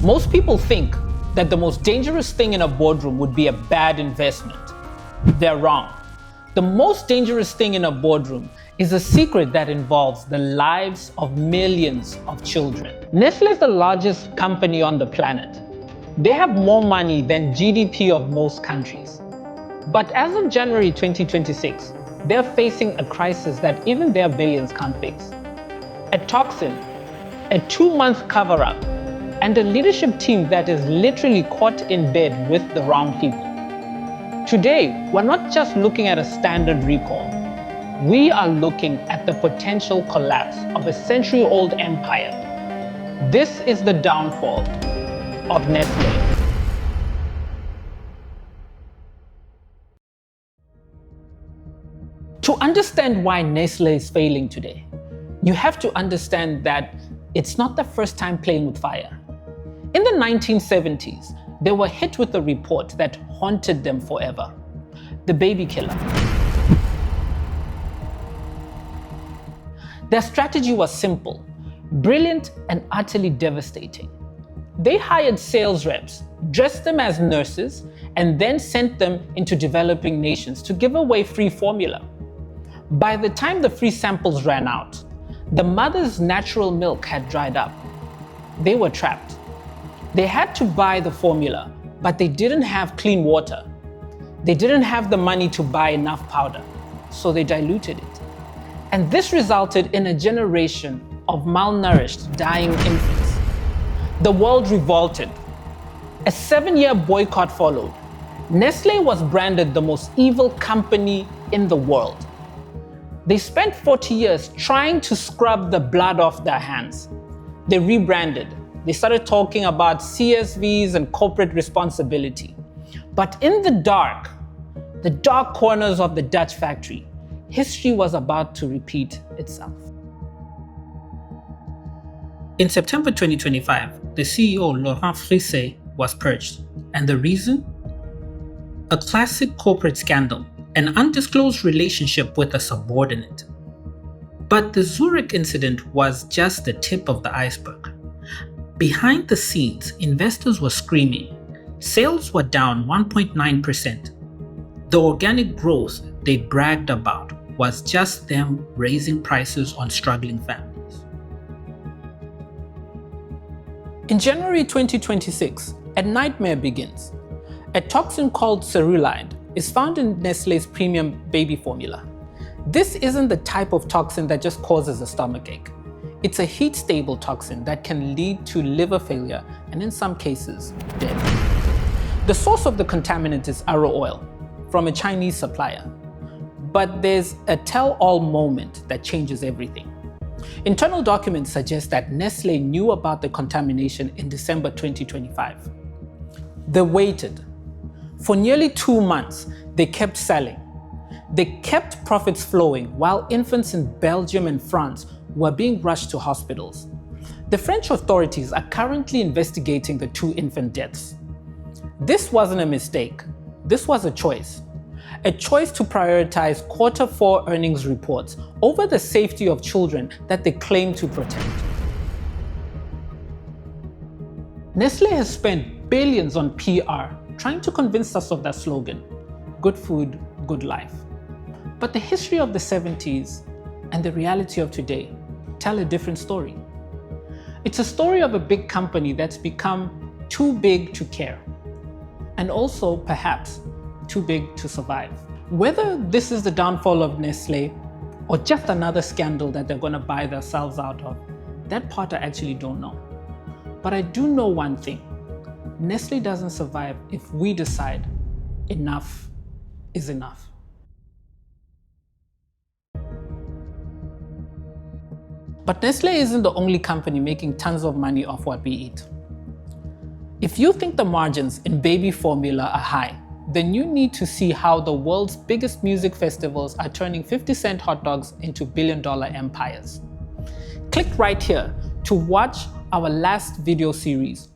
Most people think that the most dangerous thing in a boardroom would be a bad investment. They're wrong. The most dangerous thing in a boardroom is a secret that involves the lives of millions of children. Nestle is the largest company on the planet. They have more money than GDP of most countries. But as of January 2026, they're facing a crisis that even their billions can't fix. A Toxin, a 2-month cover-up, and a leadership team that is literally caught in bed with the wrong people. Today, we're not just looking at a standard recall. We are looking at the potential collapse of a century-old empire. This is the downfall of Nestle. To understand why Nestle is failing today, you have to understand that it's not the first time playing with fire. In the 1970s, they were hit with a report that haunted them forever: the Babykiller. Their strategy was simple, brilliant, and utterly devastating. They hired sales reps, dressed them as nurses, and then sent them into developing nations to give away free formula. By the time the free samples ran out, the mother's natural milk had dried up. They were trapped. They had to buy the formula, but they didn't have clean water. They didn't have the money to buy enough powder, so they diluted it. And this resulted in a generation of malnourished, dying infants. The world revolted. A 7-year boycott followed. Nestle was branded the most evil company in the world. They spent 40 years trying to scrub the blood off their hands. They rebranded. They started talking about CSVs and corporate responsibility. But in the dark corners of the Dutch factory, history was about to repeat itself. In September 2025, the CEO, Laurent Frisset, was purged. And the reason? A classic corporate scandal, an undisclosed relationship with a subordinate. But the Zurich incident was just the tip of the iceberg. Behind the scenes, investors were screaming. Sales were down 1.9%. The organic growth they bragged about was just them raising prices on struggling families. In January 2026, a nightmare begins. A toxin called ceruleide is found in Nestlé's premium baby formula. This isn't the type of toxin that just causes a stomachache. It's a heat-stable toxin that can lead to liver failure and in some cases, death. The source of the contaminant is arrow oil from a Chinese supplier. But there's a tell-all moment that changes everything. Internal documents suggest that Nestlé knew about the contamination in December 2025. They waited. For nearly 2 months, they kept selling. They kept profits flowing while infants in Belgium and France were being rushed to hospitals. The French authorities are currently investigating the 2 infant deaths. This wasn't a mistake. This was a choice. A choice to prioritize Q4 earnings reports over the safety of children that they claim to protect. Nestlé has spent billions on PR trying to convince us of that slogan, good food, good life. But the history of the 70s and the reality of today tell a different story. It's a story of a big company that's become too big to care, and also perhaps too big to survive. Whether this is the downfall of Nestlé or just another scandal that they're going to buy themselves out of, that part I actually don't know. But I do know one thing. Nestlé doesn't survive if we decide enough is enough. But Nestlé isn't the only company making tons of money off what we eat. If you think the margins in baby formula are high, then you need to see how the world's biggest music festivals are turning 50-cent hot dogs into billion-dollar empires. Click right here to watch our last video series